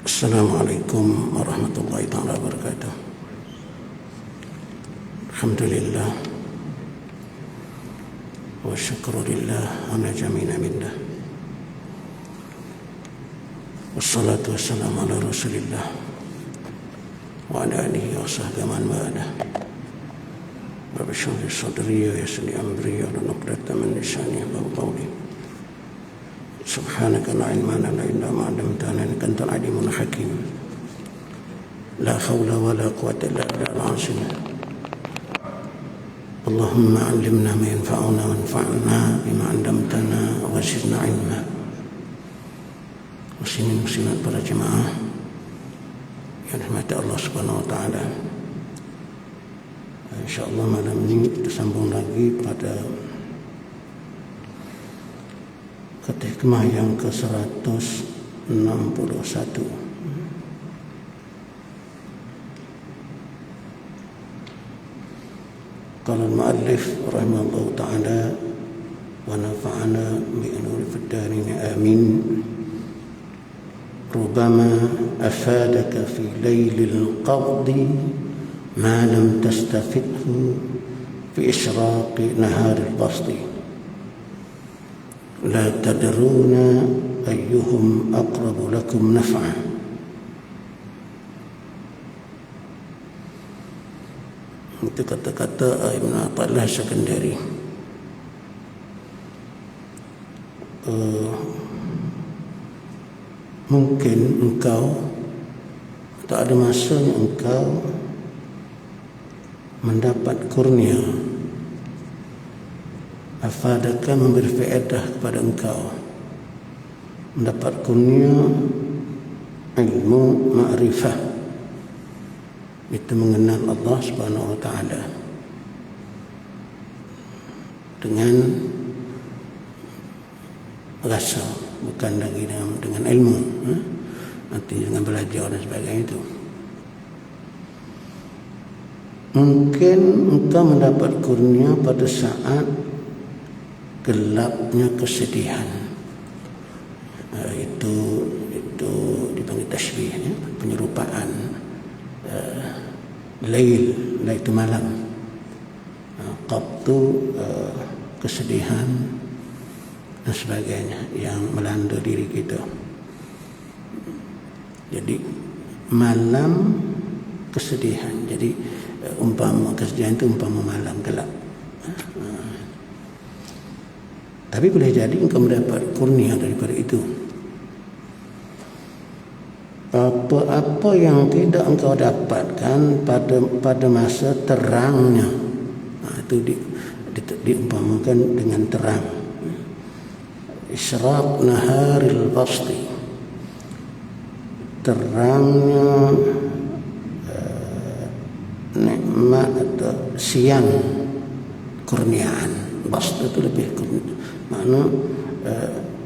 Assalamualaikum warahmatullahi taala wabarakatuh. Alhamdulillah wa syukrulillah ala jami'in minna. Wassalatu wassalamu ala Rasulillah wa ala alihi wa sahbihi man wala. Wa bishrah sadri wa yassir li amri wa hlul 'uqdatam min lisani yafqahu qawli. Subhanaka la ilma lana illa ma 'allamtana innaka antal alimul hakim. La haula wa la quwwata illa billahil azim. Allahumma 'allimna ma yanfa'una wanfa'na bima 'allamtana wa zidna 'ilma. Muslimin muslimat para jemaah yang dirahmati Allah Subhanahu wa taala. Insyaallah malam ini kita sambung lagi pada hikmah yang ke-161. Qala al-mu'allif rahimahullahu ta'ala wa nafa'ana bi ulumi fid darin amin. Rubama afadaka fi laylil qadhi ma lam tastafidhu fi ishraqi naharil basti. La tadruna ayyuhum aqrabu lakum naf'a. Itu kata-kata Ibn Athaillah Sakandari. Mungkin engkau tak ada masanya engkau mendapat kurnia. Afadaka memberi faedah kepada engkau, mendapat kurnia ilmu ma'rifah, itu mengenal Allah Subhanahu wa taala dengan rasa, bukan lagi dengan ilmu, nanti dengan belajar dan sebagainya itu. Mungkin engkau mendapat kurnia pada saat gelapnya kesedihan. Itu dipanggil tasbih, penyerupaan. Lail itu malam. Qabtu kesedihan dan sebagainya yang melanda diri kita. Jadi malam kesedihan. Jadi umpama kesedihan itu umpama malam gelap. Tapi boleh jadi engkau mendapat kurnia daripada itu. Apa-apa yang tidak engkau dapatkan pada masa terangnya, itu diumpamakan dengan terang. Isyraq naharil basti, terangnya nikmat atau siang kurniaan. Bast itu lebih makna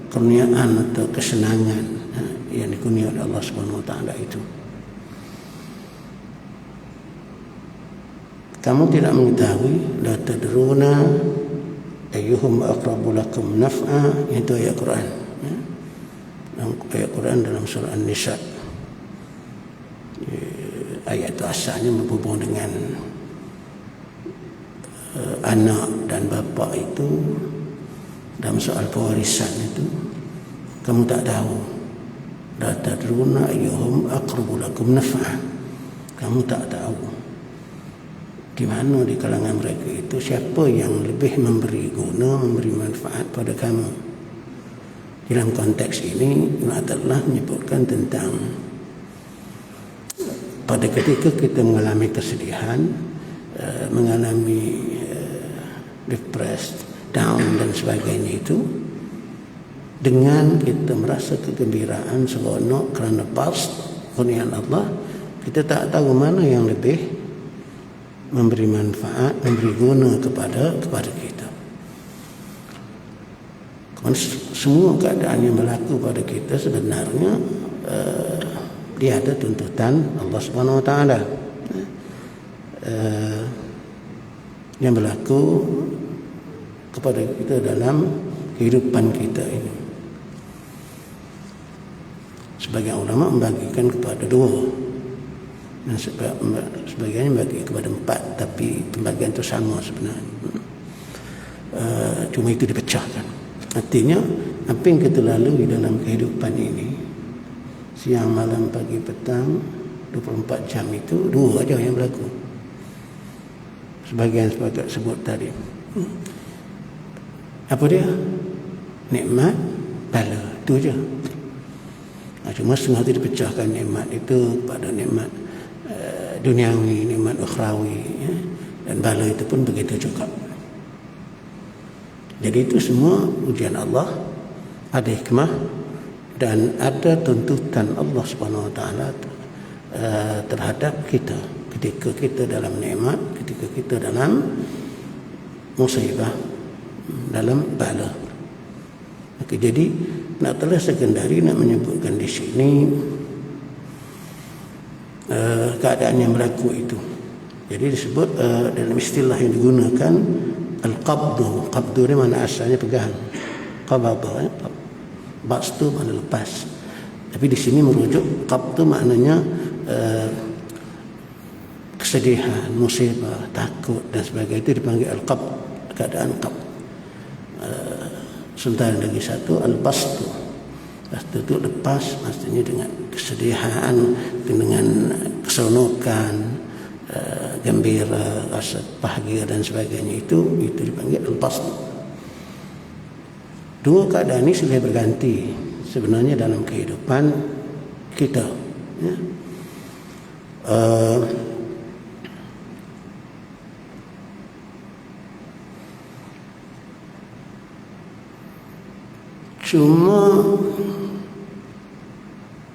kurniaan atau kesenangan yang dikurniai oleh Allah Subhanahu wa taala itu. Kamu tidak mengetahui, la tadruna ayyuhum aqrabu lakum naf'a, itu ayat Quran. Ayat Quran dalam surah An-Nisa. Ayat itu asalnya berhubung dengan anak dan bapa itu dalam soal pewarisan itu. Kamu tak tahu, la tadruna ayyuhum aqrabu lakum naf'a. Kamu tak tahu di mana di kalangan mereka itu siapa yang lebih memberi guna, memberi manfaat pada kamu. Dalam konteks ini Allah Ta'ala menyebutkan tentang pada ketika kita mengalami kesedihan, mengalami depressed, down dan sebagainya itu, dengan kita merasa kegembiraan, seronok kerana past kurniaan Allah, kita tak tahu mana yang lebih memberi manfaat, memberi guna kepada kita. Semua keadaan yang berlaku pada kita sebenarnya dia ada tuntutan Allah Subhanahu wa taala. Yang berlaku kepada kita dalam kehidupan kita ini. sebagian ulama membagikan kepada 2 dan sebagiannya membagi kepada 4, tapi pembagian itu sama sebenarnya. Cuma itu dipecahkan. Artinya apa yang kita lalui dalam kehidupan ini, siang, malam, pagi, petang, 24 jam itu 2 aja yang berlaku. Sebagian sebut tadi. Apa dia? Nikmat, bala, itu aja. Cuma setengah itu dipecahkan nikmat itu pada nikmat duniawi, nikmat ukhrawi, ya? Dan bala itu pun begitu juga. Jadi itu semua ujian Allah, ada hikmah dan ada tuntutan Allah Subhanahu Wa Taala terhadap kita ketika kita dalam nikmat, ketika kita dalam musibah, dalam bala. Oke, jadi nak telah sekendari nak menyebutkan di sini keadaan yang berlaku itu. Jadi disebut dalam istilah yang digunakan al-qabdu. Qabdu ni mana asalnya pegang. Qabada, bastu mana lepas. Tapi di sini merujuk qabdu maknanya kesedihan, musibah, takut dan sebagainya, itu dipanggil al-qabd, keadaan qabd. Sementara lagi satu al-bastu. Bastu itu lepas, maksudnya dengan kesedihan, dengan keseronokan, gembira, rasa bahagia dan sebagainya, itu dipanggil al-bastu. 2 keadaan ini silih berganti sebenarnya dalam kehidupan kita, ya. Cuma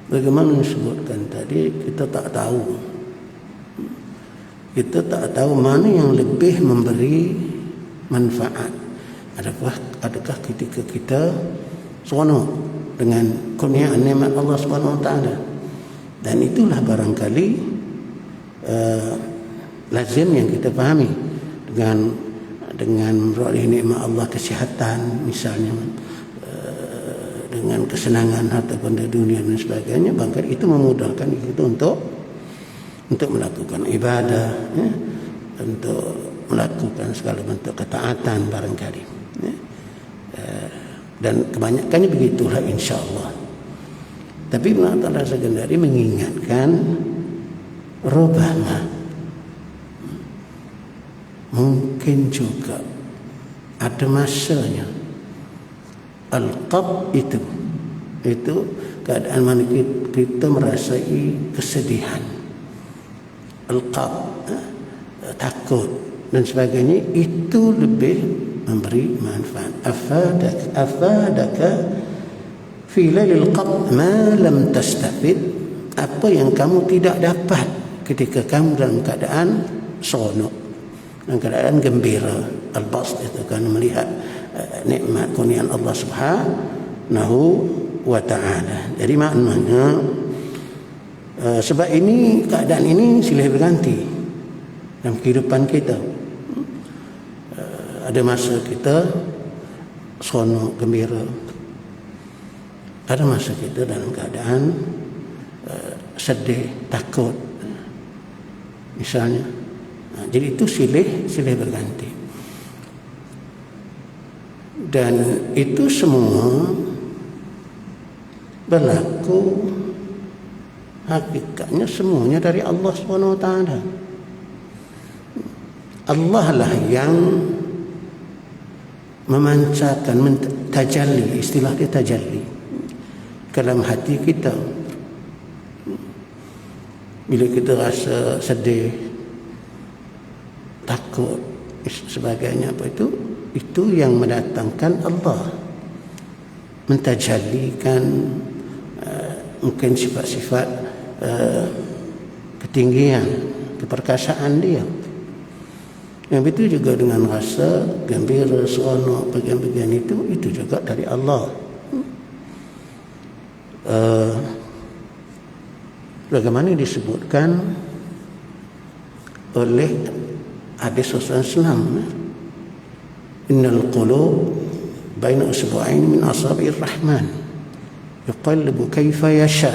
bagaimana disebutkan tadi, kita tak tahu. Kita tak tahu mana yang lebih memberi manfaat. Adakah ketika kita seronok dengan kurniaan nikmat Allah Subhanahu Wa Taala, dan itulah barangkali lazim yang kita fahami dengan meroleh nikmat Allah, kesihatan misalnya, dengan kesenangan harta benda dunia dan sebagainya, barangkali itu memudahkan kita untuk melakukan ibadah, ya, untuk melakukan segala bentuk ketaatan barangkali, ya. Dan kebanyakannya begitulah insya-Allah. Tapi Allah Ta'ala sekendari mengingatkan, rubama mungkin juga ada masanya al-qab itu keadaan mana kita merasai kesedihan, al-qab, takut dan sebagainya, itu lebih memberi manfaat. Afadaka fi lailil qab ma lam tastafid, apa yang kamu tidak dapat ketika kamu dalam keadaan seronok, dalam keadaan gembira. Al-bast itu kan melihat nikmat kurniaan Allah Subhanahu Wa Taala. Jadi maknanya sebab ini, keadaan ini silih berganti dalam kehidupan kita. Ada masa kita seronok, gembira. Ada masa kita dalam keadaan sedih, takut, misalnya. Jadi itu silih berganti. Dan itu semua berlaku, hakikatnya semuanya dari Allah SWT. Allah lah yang memancarkan, tajalli, istilah dia tajalli dalam hati kita. Bila kita rasa sedih, takut, sebagainya, apa itu yang mendatangkan Allah, mentajallikan mungkin sifat-sifat ketinggian, keperkasaan dia. Yang itu juga dengan rasa gembira, seronok, bagian-bagian itu juga dari Allah. Bagaimana disebutkan oleh hadis Rasulullah SAW, innal qulub baina usbu'ain min asabi'ir rahman yuqallibu kaifa yasha.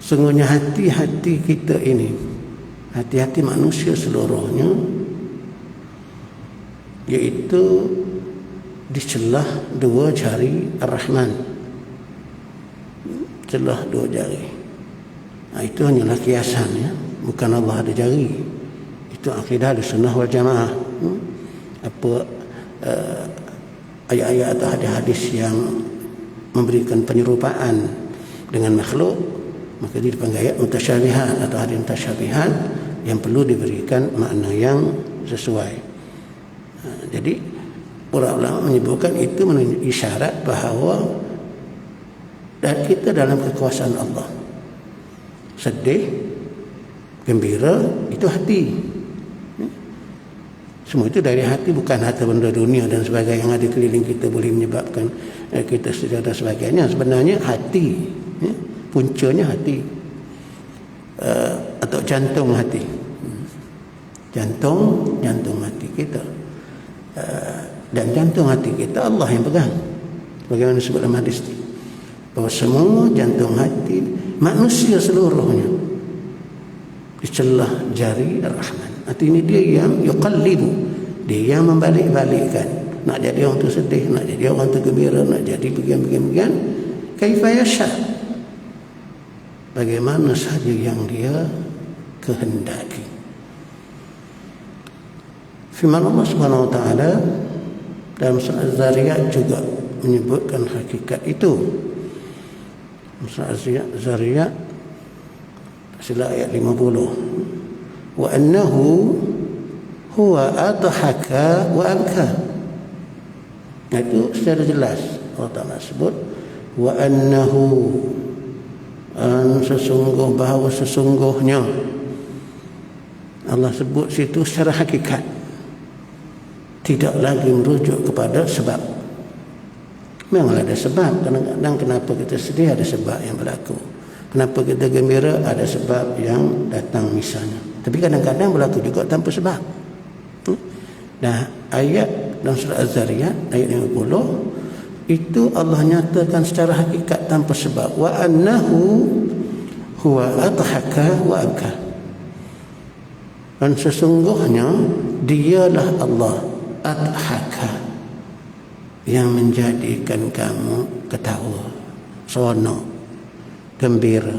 Sungguhnya hati-hati kita ini, hati-hati manusia seluruhnya, yaitu dicelah dua jari Ar-Rahman, celah dua jari. Itu hanyalah kiasan, ya, bukan Allah ada jari. Itu akidah Ahlussunnah wal Jamaah. Apa ayat-ayat atau hadis-hadis yang memberikan penyerupaan dengan makhluk, maka dia dipanggil ayat mutasyabihat atau hadis mutasyabihat yang perlu diberikan makna yang sesuai. Jadi ulama menyebutkan itu menunjuk isyarat bahawa kita dalam kekuasaan Allah. Sedih, gembira, itu hati. Semua itu dari hati, bukan harta benda dunia dan sebagainya yang ada keliling kita boleh menyebabkan kita sedih dan sebagainya. Sebenarnya hati, puncanya hati, atau jantung hati. Jantung hati kita. Dan jantung hati kita Allah yang pegang. Bagaimana disebut dalam hadis ini, bahawa semua jantung hati manusia seluruhnya dicelah jari Ar-Rahman. Artinya dia yang yuqallibu, dia yang membalik-balikkan. Nak jadi orang tu sedih, nak jadi orang tu gembira, nak jadi begini-begini, kaifa yasha, bagaimana sahaja yang dia kehendaki. Firman Allah Subhanahu wa taala dalam surah Az-Zariyat juga menyebutkan hakikat itu. Surah Az-Zariyat sila ayat 50. Wa annahu huwa adhaka wa abka. Itu secara jelas Allah Ta'ala sebut wa annahu, sesungguhnya Allah sebut situ secara hakikat, tidak lagi merujuk kepada sebab. Memang ada sebab. Kadang-kadang kenapa kita sedih ada sebab yang berlaku, kenapa kita gembira ada sebab yang datang misalnya. Tapi kadang-kadang berlaku juga tanpa sebab. Nah, ayat dalam surah Az-Zariyat ayat 50 itu Allah nyatakan secara hakikat tanpa sebab. Wa annahu huwa adhaka wa abka. Dan sesungguhnya dialah Allah adhaka, yang menjadikan kamu ketawa, seronok, gembira.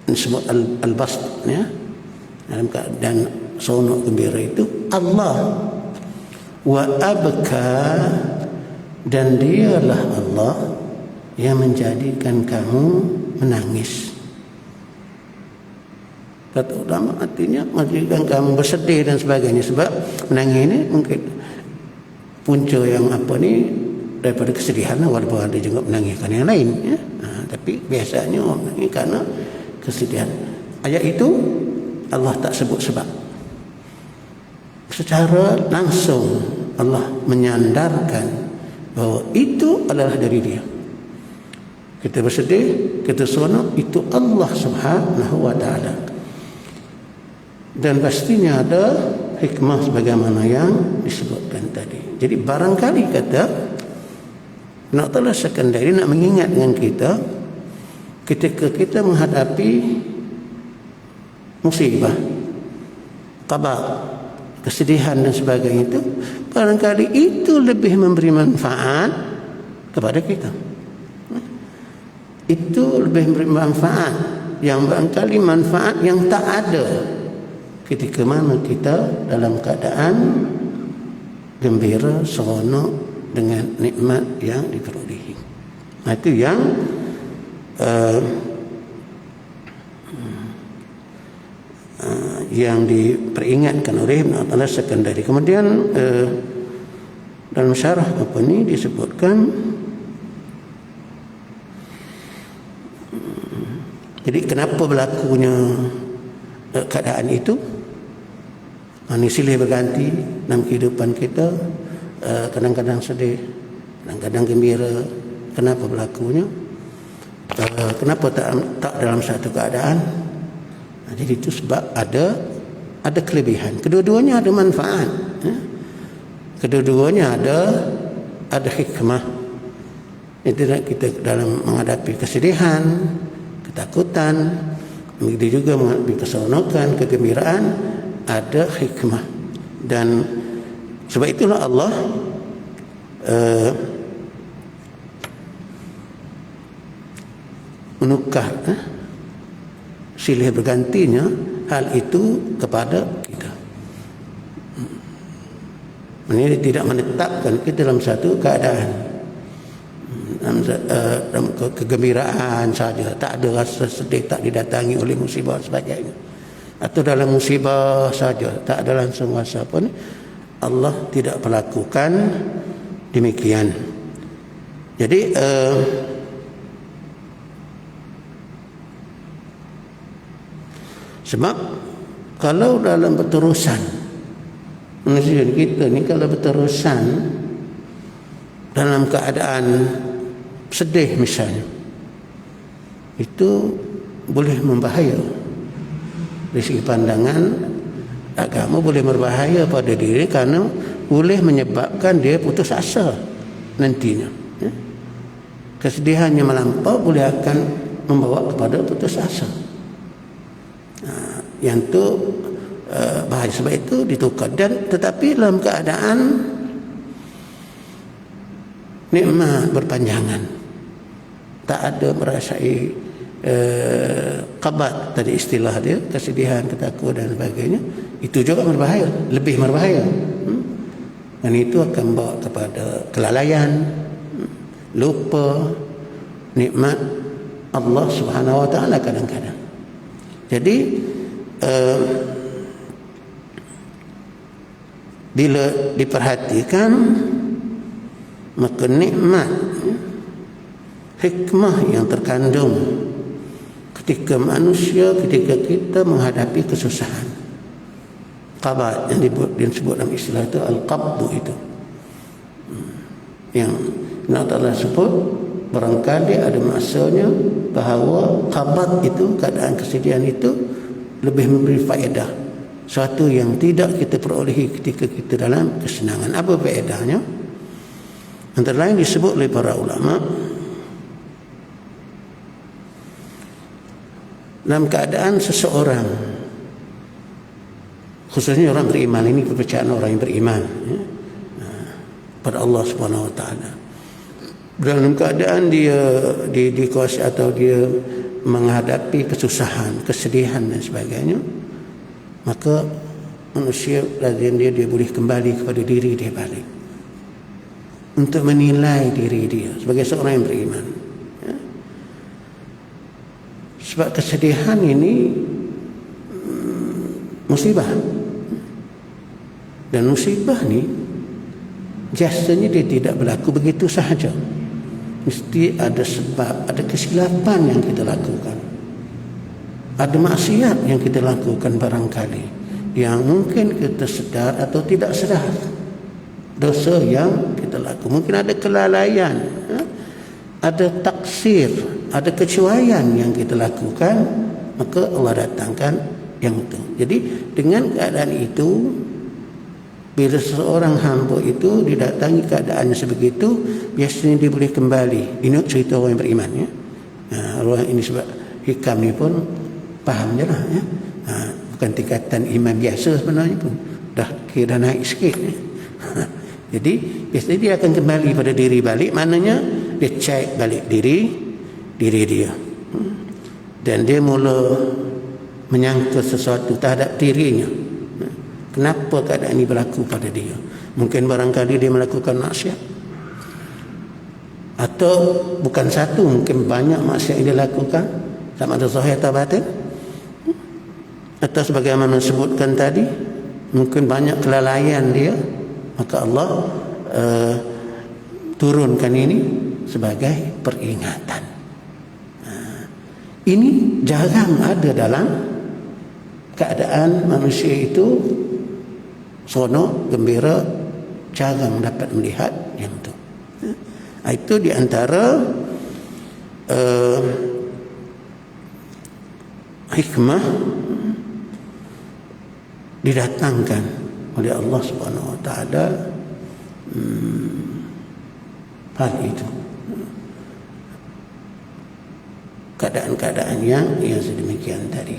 Disebut al-bast, ya, dalam keadaan seronok gembira itu Allah. Wa abka, dan dialah Allah yang menjadikan kamu menangis. Kata ulama artinya menjadikan kamu bersedih dan sebagainya. Sebab menangis ini mungkin punca yang apa ni daripada kesedihan, walaupun ada juga menangiskan yang lain, ya. Tapi biasanya orang menangis kerana kesedihan. Ayat itu Allah tak sebut sebab. Secara langsung Allah menyandarkan bahawa itu adalah dari Dia. Kita bersedih, kita seronok, itu Allah Subhanahu wa taala. Dan pastinya ada hikmah sebagaimana yang disebutkan tadi. Jadi barangkali kata nak telah sekandari nak mengingat dengan kita ketika kita menghadapi musibah, qada, kesedihan dan sebagainya, itu barangkali itu lebih memberi manfaat kepada kita. Itu lebih memberi manfaat yang barangkali manfaat yang tak ada ketika mana kita dalam keadaan gembira, seronok dengan nikmat yang diperolehi. Itu yang diperingatkan oleh Ibn Athaillah Sekandari. Kemudian dalam syarah apa ni disebutkan, jadi kenapa berlakunya keadaan itu, ini silih berganti dalam kehidupan kita. Kadang-kadang sedih, kadang-kadang gembira. Kenapa berlakunya? Kenapa tak dalam satu keadaan? Jadi itu sebab ada kelebihan. Kedua-duanya ada manfaat, ya? Kedua-duanya ada hikmah Itu kita dalam menghadapi kesedihan, ketakutan, begitu juga menghadapi keseronokan, kegembiraan, ada hikmah. Dan sebab itulah Allah menukar silih bergantinya hal itu kepada kita. Ini tidak menetapkan kita dalam satu keadaan dalam kegembiraan saja, tak ada rasa sedih, tak didatangi oleh musibah sebagainya, atau dalam musibah saja tak ada langsung rasa pun. Allah tidak melakukan demikian. Jadi sebab kalau dalam berterusan manusia kita ni, kalau berterusan dalam keadaan sedih misalnya, itu boleh membahaya dari segi pandangan agama, boleh berbahaya pada diri kerana boleh menyebabkan dia putus asa nantinya. Kesedihannya melampau boleh akan membawa kepada putus asa. Yang tu bahaya. Sebab itu ditukar. Dan tetapi dalam keadaan nikmat berpanjangan, tak ada merasai qabat tadi istilah dia, kesedihan, ketakutan dan sebagainya, itu juga berbahaya, lebih berbahaya. Dan itu akan membawa kepada kelalaian, lupa nikmat Allah Subhanahu wa taala kadang-kadang. Jadi bila diperhatikan, maka nikmat, hikmah yang terkandung ketika manusia, ketika kita menghadapi kesusahan, qabat yang disebut dalam istilah itu, al-qabdu itu, yang Allah Ta'ala sebut, barangkali ada masanya bahawa qabat itu, keadaan kesedihan itu lebih memberi faedah, suatu yang tidak kita perolehi ketika kita dalam kesenangan. Apa faedahnya? Antara lain disebut oleh para ulama, dalam keadaan seseorang, khususnya orang beriman, ini perpecahan orang yang beriman pada Allah Subhanahu wa taala, dalam keadaan dia dikuasai atau dia menghadapi kesusahan, kesedihan dan sebagainya, maka manusia lazim dia boleh kembali kepada diri dia balik untuk menilai diri dia sebagai seorang yang beriman. Sebab kesedihan ini musibah, dan musibah ni biasanya dia tidak berlaku begitu sahaja. Mesti ada sebab, ada kesilapan yang kita lakukan, ada maksiat yang kita lakukan barangkali, yang mungkin kita sedar atau tidak sedar, dosa yang kita lakukan. Mungkin ada kelalaian, ada taksir, ada kecuaian yang kita lakukan, maka Allah datangkan yang itu. Jadi dengan keadaan itu, bila seseorang hamba itu didatangi keadaannya sebegitu, biasanya dia boleh kembali. Ini cerita orang yang beriman, ya. Orang ini sebab hikam ni pun faham je lah, ya. Bukan tingkatan iman biasa sebenarnya pun, dah kira naik sikit, ya. Jadi biasanya dia akan kembali pada diri balik, maknanya dia cek balik diri dia, dan dia mula menyangka sesuatu terhadap dirinya. Kenapa keadaan ini berlaku pada dia? Mungkin barangkali dia melakukan maksiat, atau bukan satu, mungkin banyak maksiat yang dia lakukan, sama ada zahir atau batin, atau sebagaimana sebutkan tadi, mungkin banyak kelalaian dia, maka Allah turunkan ini sebagai peringatan. Ini jarang ada dalam keadaan manusia itu seronok, gembira, jarang dapat melihat yang itu. Itu di antara hikmah didatangkan oleh Allah Subhanahu wa taala hal itu. keadaan-keadaan yang sedemikian tadi.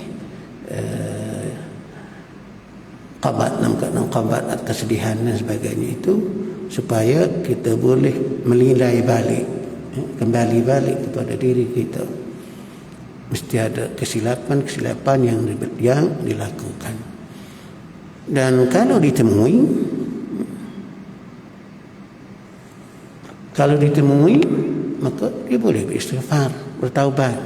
Qabat, dalam qabat, kesedihan dan sebagainya itu, supaya kita boleh menilai balik, kembali balik kepada diri kita. Mesti ada kesilapan yang dilakukan. Dan kalau ditemui, maka dia boleh beristighfar, bertaubat,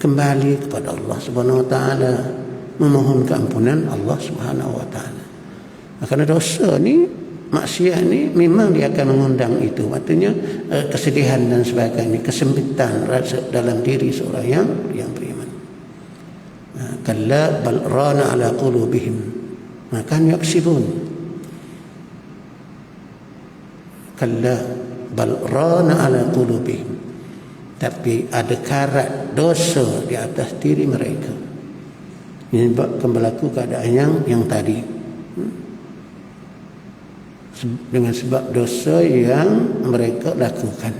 kembali kepada Allah Subhanahu wa taala, memohon keampunan Allah Subhanahu wa taala. Kerana dosa ni, maksiat ni memang dia akan mengundang itu. Maksudnya kesedihan dan sebagainya, kesempitan rasa dalam diri seorang yang beriman. Kalla bal rana ala qulubihim ma kanu yaksibun. Kalla bal rana ala qulubihim. Tapi ada karat dosa di atas diri mereka. Ini berlaku keadaan yang tadi, dengan sebab dosa yang mereka lakukan.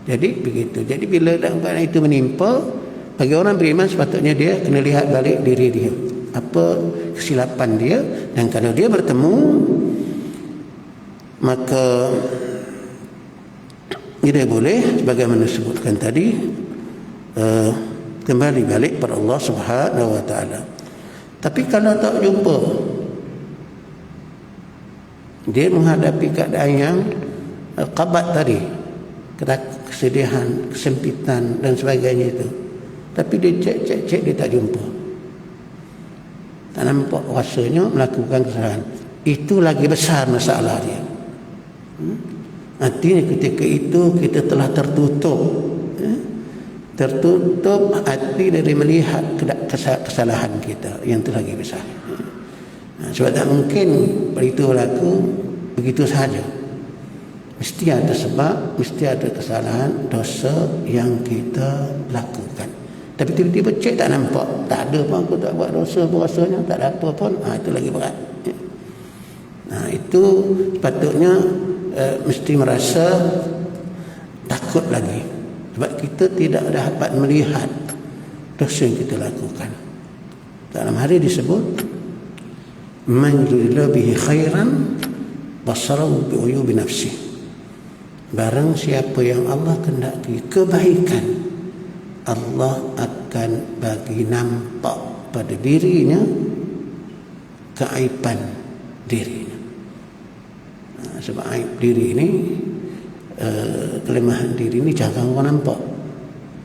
Jadi begitu. Jadi bila dalam keadaan itu menimpa, bagi orang beriman sepatutnya dia kena lihat balik diri dia, apa kesilapan dia, dan kalau dia bertemu, maka dia boleh sebagaimana disebutkan tadi, kembali balik pada Allah Subhanahu wa taala. Tapi kalau tak jumpa, dia menghadapi keadaan yang qabat tadi, kesedihan, kesempitan dan sebagainya itu, tapi dia cek dia tak jumpa, tak nampak rasanya melakukan kesalahan, itu lagi besar masalah dia. Artinya ketika itu kita telah tertutup hati dari melihat kesalahan kita, yang itu lagi besar. Sebab tak mungkin itu berlaku begitu sahaja. Mesti ada sebab, mesti ada kesalahan, dosa yang kita lakukan. Tapi tiba-tiba cek tak nampak, tak ada pun, aku tak buat dosa pun rasanya, tak ada apa pun, itu lagi berat. Itu sepatutnya mesti merasa takut lagi, sebab kita tidak dapat melihat dosa yang kita lakukan. Dalam hari disebut man yuridillahu bihi khairan basarahu bi uyubi nafsi. Barang siapa yang Allah kehendaki kebaikan, Allah akan bagi nampak pada dirinya keaiban dirinya. Sebab aib diri ini, kelemahan diri ini jarang orang nampak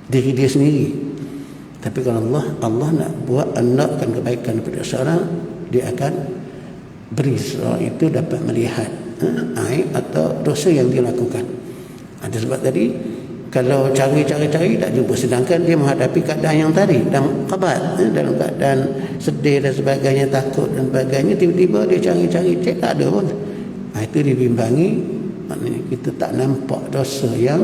diri dia sendiri. Tapi kalau Allah nak buat, nakkan kebaikan kepada seorang, dia akan beri seorang itu dapat melihat aib atau dosa yang dia lakukan. Ada sebab tadi, kalau cari tak jumpa, sedangkan dia menghadapi keadaan yang tadi dalam qabat, dalam keadaan sedih dan sebagainya, takut dan sebagainya, tiba-tiba dia cari cek tak ada pun. Itu dibimbangi, maknanya kita tak nampak dosa yang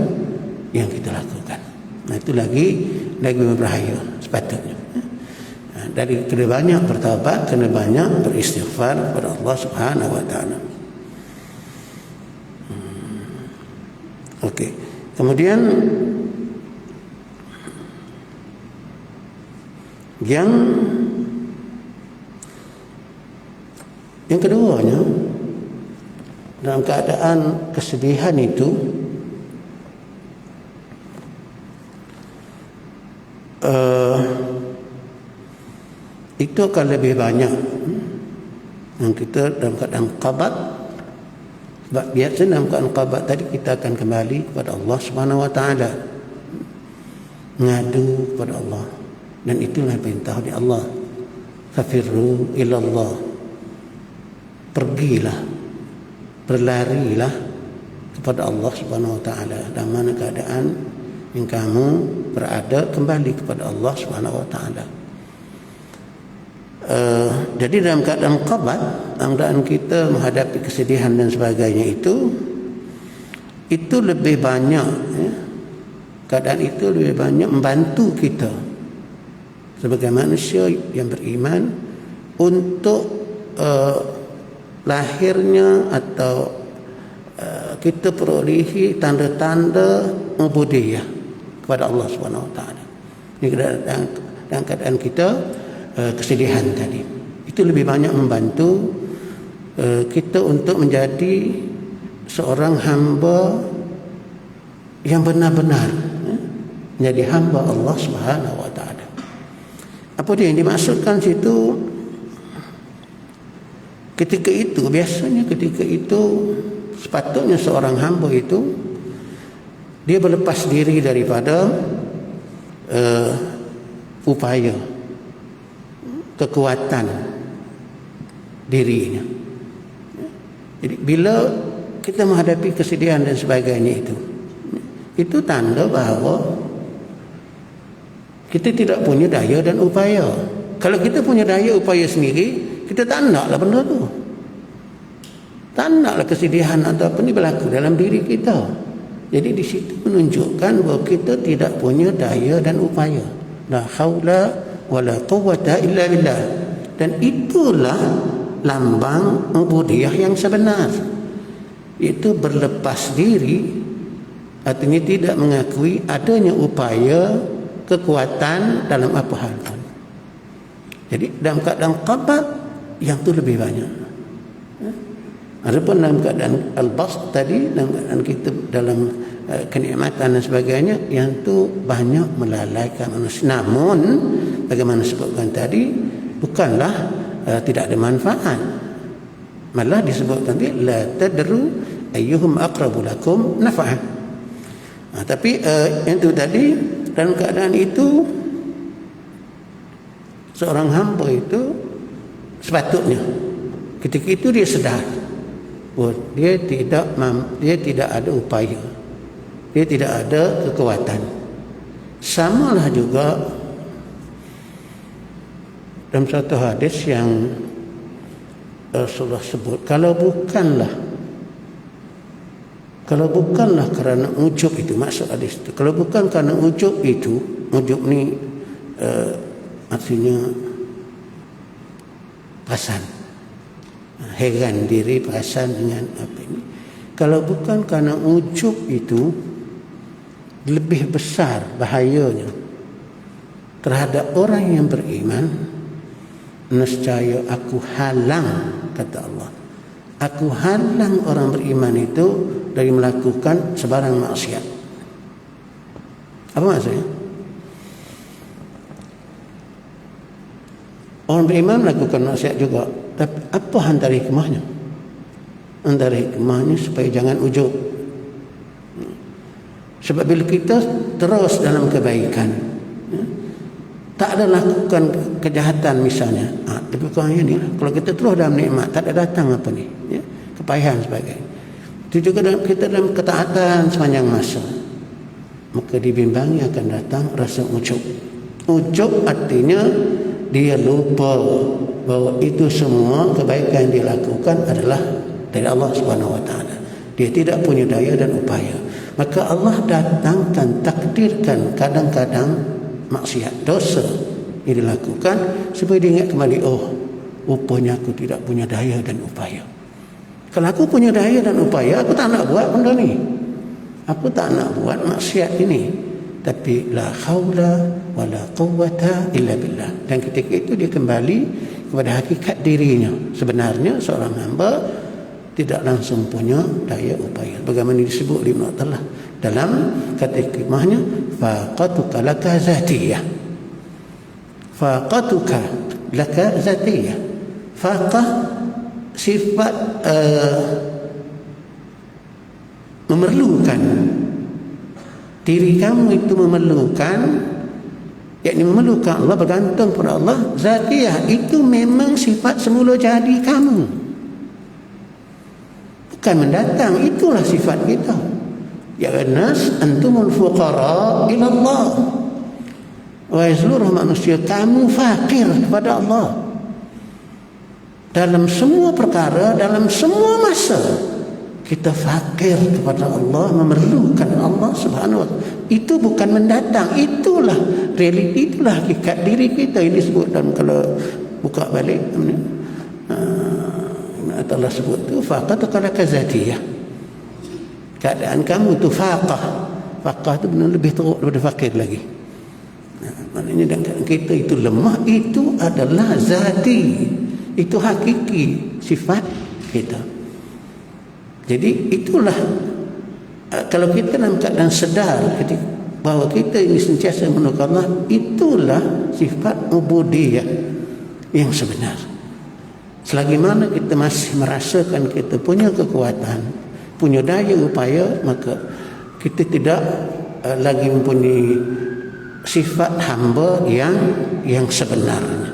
kita lakukan. Itu lagi berbahaya sepatutnya. Dari kena banyak bertaubat, kena banyak beristighfar kepada Allah Subhanahu wa taala. Okey. Kemudian yang keduanya, dalam keadaan kesedihan itu, itu akan lebih banyak yang kita dalam keadaan qabat. Sebab biasa dalam keadaan qabat tadi kita akan kembali kepada Allah Subhanahu wa taala, mengadu kepada Allah, dan itulah perintah dari Allah, fafirru ilallah, pergilah, berlarilah kepada Allah Subhanahu wa taala. Dalam mana keadaan yang kamu berada, kembali kepada Allah Subhanahu wa taala. Jadi dalam keadaan qabat, dalam keadaan kita menghadapi kesedihan dan sebagainya itu lebih banyak, keadaan itu lebih banyak membantu kita sebagai manusia yang beriman untuk lahirnya atau kita perolehi tanda-tanda ubudiyah kepada Allah Subhanahu wa taala. Ini dalam keadaan kita kesedihan tadi. Itu lebih banyak membantu kita untuk menjadi seorang hamba yang benar-benar menjadi hamba Allah Subhanahu wa taala. Apa dia yang dimaksudkan situ? Ketika itu, biasanya ketika itu sepatutnya seorang hamba itu dia berlepas diri daripada upaya kekuatan dirinya. Jadi bila kita menghadapi kesedihan dan sebagainya itu tanda bahawa kita tidak punya daya dan upaya. Kalau kita punya daya upaya sendiri, kita tak naklah benda tu. Tak naklah kesedihan atau apa ni berlaku dalam diri kita. Jadi di situ menunjukkan bahawa kita tidak punya daya dan upaya. La haula wala quwwata illa billah. Dan itulah lambang ubudiyah yang sebenar. Itu berlepas diri, artinya tidak mengakui adanya upaya kekuatan dalam apa hal pun. Jadi dalam keadaan qabad yang tu lebih banyak. Adapun dalam keadaan al-bast tadi, dalam keadaan kita dalam kenikmatan dan sebagainya, yang tu banyak melalaikan manusia. Namun bagaimana sebutkan tadi, bukanlah tidak ada manfaat. Malah disebutkan tadi la tadru ayyuhum aqrabu lakum naf'a. Tapi yang tu tadi, dalam keadaan itu seorang hamba itu sepatutnya ketika itu dia sedar dia tidak ada upaya, dia tidak ada kekuatan. Samalah juga dalam satu hadis yang Rasulullah sebut, kalau bukanlah kerana ujub itu, maksud hadis itu, kalau bukan kerana ujub itu, ujub ni artinya perasan, heran diri, perasan dengan apa ini. Kalau bukan kerana ujub itu, lebih besar bahayanya terhadap orang yang beriman. Nescaya aku halang, kata Allah, aku halang orang beriman itu dari melakukan sebarang maksiat. Apa maksudnya? Orang beriman melakukan maksiat juga, tapi apa antara hikmahnya? Antara hikmahnya supaya jangan ujub. Sebab bila kita terus dalam kebaikan, tak ada lakukan kejahatan misalnya, lebih kurangnya ni lah. Kalau kita terus dalam nikmat, tak ada datang apa ni, kepayahan sebagainya. Itu juga kita dalam ketaatan sepanjang masa, maka dibimbangi akan datang rasa ujub. Ujub artinya dia lupa bahawa itu semua kebaikan yang dia lakukan adalah dari Allah Subhanahu wa taala. Dia tidak punya daya dan upaya. Maka Allah datangkan, takdirkan kadang-kadang maksiat, dosa yang dilakukan supaya dia ingat kembali, oh, rupanya aku tidak punya daya dan upaya. Kalau aku punya daya dan upaya, aku tak nak buat benda ni. Aku tak nak buat maksiat ini. Tapi la haula wala quwwata illa billah. Dan ketika itu dia kembali kepada hakikat dirinya. Sebenarnya seorang hamba tidak langsung punya daya upaya. Bagaimana disebut oleh Ibn Attallah dalam kata hikmahnya, faqatuka laka zatiyah. Faqatuka laka zatiyah. Faqah sifat memerlukan. Diri kamu itu memerlukan, yakni memerlukan Allah, bergantung pada Allah. Zatiyah itu memang sifat semula jadi kamu, bukan mendatang. Itulah sifat kita. Ya nas antumul fuqara ila Allah. Wahai seluruh manusia, kamu fakir kepada Allah dalam semua perkara, dalam semua masa. Kita fakir kepada Allah, memerlukan Allah Subhanahu wa taala. Itu bukan mendatang, itulah realiti, itulah hakikat diri kita. Ini disebut dalam, kalau buka balik Allah sebut tu faqat kalau kazatiyah. Keadaan kamu tu faqah. Faqah tu benar lebih teruk daripada fakir lagi. Maknanya kita itu lemah, itu adalah zati, itu hakiki sifat kita. Jadi itulah kalau kita dalam keadaan sedar bahawa kita ini sentiasa menukar Allah, itulah sifat ubudiyah yang sebenar. Selagi mana kita masih merasakan kita punya kekuatan, punya daya upaya, maka kita tidak lagi mempunyai sifat hamba yang sebenarnya,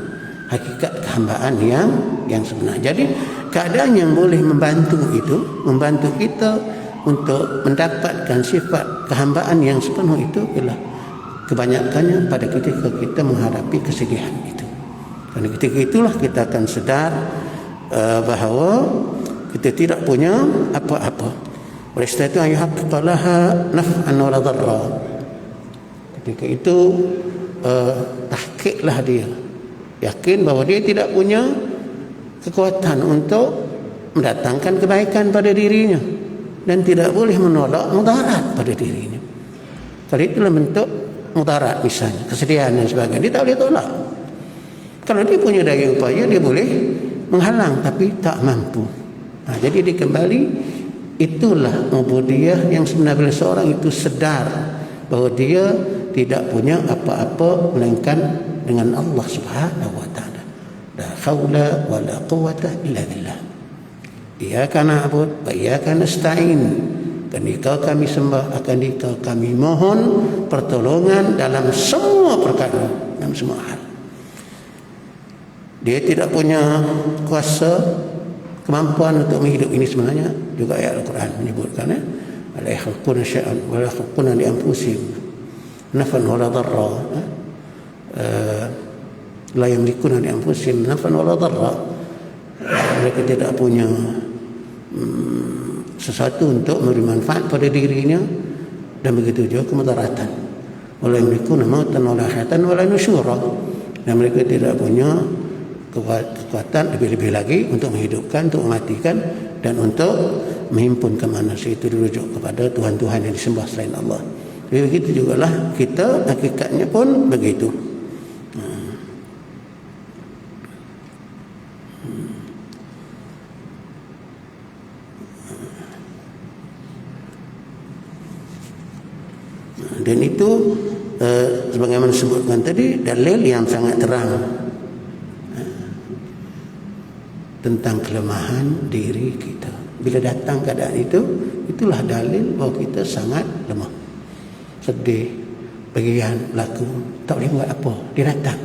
hakikat kehambaan yang sebenar. Jadi keadaan yang boleh membantu kita untuk mendapatkan sifat kehambaan yang sepenuh itu ialah kebanyakannya pada ketika kita menghadapi kesedihan itu. Karena ketika itulah kita akan sedar bahawa kita tidak punya apa-apa. Oleh sebab itu ayuhaqqiqalaha naf'an wa la dharra. Ketika itu tahqiqlah dia, yakin bahawa dia tidak punya kekuatan untuk mendatangkan kebaikan pada dirinya dan tidak boleh menolak mudarat pada dirinya. Kalau itulah bentuk mudarat, misalnya kesedihan dan sebagainya, dia tak boleh tolak. Kalau dia punya daya upaya, dia boleh menghalang, tapi tak mampu. Jadi dia kembali, itulah ubudiyah yang sebenarnya seorang itu sedar bahawa dia tidak punya apa-apa melainkan dengan Allah Subhanahu wa taala. La haula wa la quwwata illa billah. Iyyaka na'budu wa iyyaka nasta'in. Dan Engkau kami sembah, akan Engkau kami mohon pertolongan dalam semua perkara, dalam semua hal. Dia tidak punya kuasa, kemampuan untuk menghidup ini sebenarnya. Juga ayat Al-Quran menyebutkan, la yakhluquna syai'an wa la yakhluquna li anfusihim naf'an wa la dharra. La yamlikuna li anfusihim naf'an wa la dharra. Mereka tidak punya sesuatu untuk memberi manfaat pada dirinya, dan begitu juga kemudaratan. Wala yamlikuna mautan wala hayatan wala nusyura. Dan mereka tidak punya kekuatan lebih-lebih lagi untuk menghidupkan, untuk mematikan, dan untuk menghimpun manusia itu dirujuk kepada Tuhan-Tuhan yang disembah selain Allah. Jadi begitu jugalah kita, hakikatnya pun begitu. Dan itu sebagaimana disebutkan tadi, dalil yang sangat terang tentang kelemahan diri kita. Bila datang keadaan itu, itulah dalil bahawa kita sangat lemah. Sedih, bagian berlaku, tak boleh buat apa, dia datang,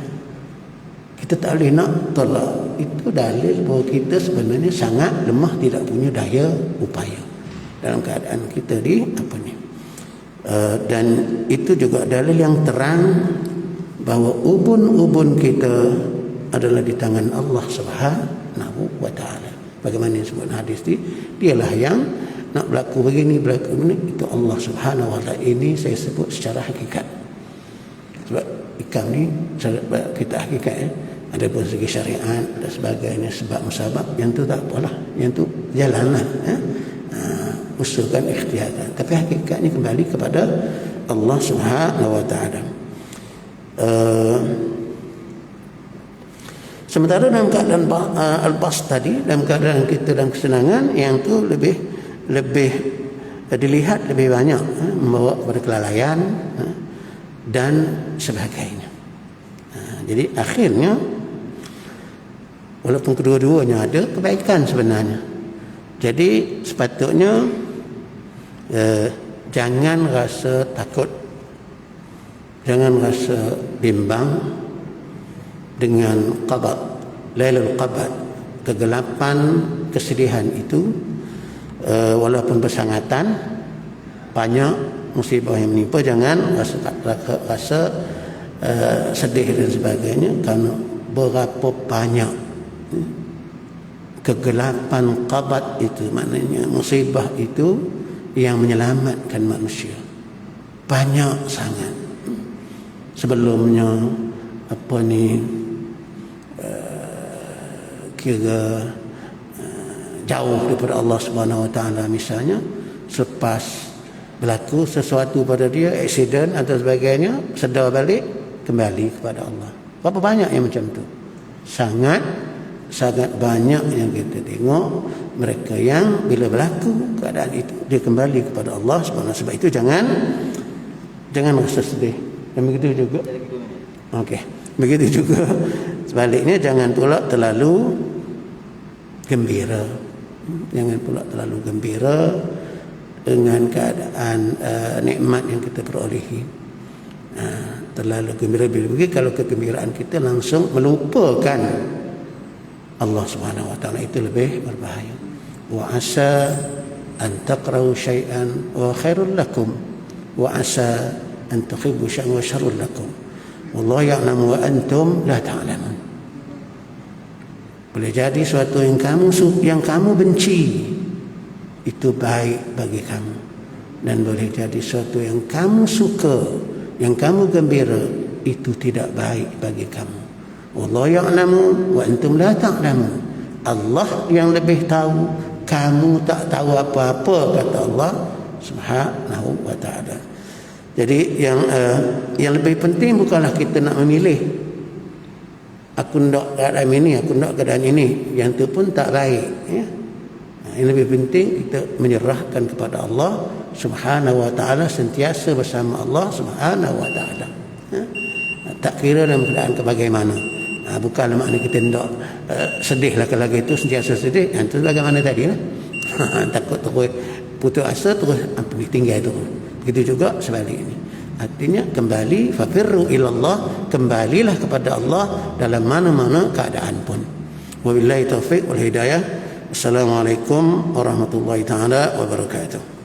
kita tak boleh nak tolak. Itu dalil bahawa kita sebenarnya sangat lemah, tidak punya daya upaya dalam keadaan kita di apa ni. Dan itu juga dalil yang terang bahawa ubun-ubun kita adalah di tangan Allah Subhanahu wa taala. Bagaimana disebut hadis ini, dialah yang nak berlaku begini, berlaku ini, itu Allah Subhanahu wa taala. Ini saya sebut secara hakikat. Sebab ikam ni kita hakikat ya. Ada pun segi syariat dan sebagainya, sebab musabab, yang tu tak apalah, yang tu jalanlah ya. Usulkan, ikhtiarkan, tapi hakikatnya kembali kepada Allah Subhanahu wa taala. Sementara dalam keadaan al-bas tadi, dalam keadaan kita dalam kesenangan, yang tu lebih dilihat lebih banyak membawa kepada kelalaian dan sebagainya. Jadi akhirnya walaupun kedua-duanya ada kebaikan sebenarnya. Jadi sepatutnya jangan rasa takut, jangan rasa bimbang dengan qadar, lailul qadar, kegelapan, kesedihan itu. Walaupun bersangatan banyak musibah yang menimpa, jangan rasa sedih dan sebagainya, kerana berapa banyak kegelapan qadar itu, maknanya musibah itu yang menyelamatkan manusia. Banyak sangat. Sebelumnya kira jauh daripada Allah Subhanahu wa taala, misalnya selepas berlaku sesuatu pada dia, aksiden atau sebagainya, sedar balik kembali kepada Allah. Berapa banyak yang macam tu? Sangat banyak yang kita tengok mereka yang bila berlaku keadaan itu dia kembali kepada Allah Subhanahu. Sebab itu jangan rasa sedih. Dan begitu juga. Okey. Begitu juga sebaliknya, jangan pula terlalu gembira. Jangan pula terlalu gembira dengan keadaan nikmat yang kita perolehi. Terlalu gembira begitu, kalau kegembiraan kita langsung melupakan Allah Subhanahu wa taala, itu lebih berbahaya. Wa asa an taqra'u syai'an wa khairul lakum wa asa an tuhibbu syai'an wa syarrul lakum wallahu ya'lamu wa antum la ta'lamun. Boleh jadi suatu yang kamu benci itu baik bagi kamu, dan boleh jadi suatu yang kamu suka, yang kamu gembira itu tidak baik bagi kamu. Wallahu ya'lamu wa antum la ta'lamun. Allah yang lebih tahu, kamu tak tahu apa-apa, kata Allah Subhanahu wa taala. Jadi yang lebih penting bukanlah kita nak memilih, aku nak keadaan ini, aku nak keadaan ini, yang tu pun tak baik, ya. Yang lebih penting kita menyerahkan kepada Allah Subhanahu wa taala, sentiasa bersama Allah Subhanahu wa taala, ya. Tak kira dalam keadaan bagaimana. Bukanlah makna kita hendak sedih lagi itu sentiasa sedih. Itu bagaimana tadi lah. Takut terus putus asa, terus pergi tinggal terus. Begitu juga sebaliknya. Artinya kembali, fafirru ilallah, kembalilah kepada Allah dalam mana-mana keadaan pun. Wabillahi taufiq wal hidayah. Assalamualaikum warahmatullahi taala wabarakatuh.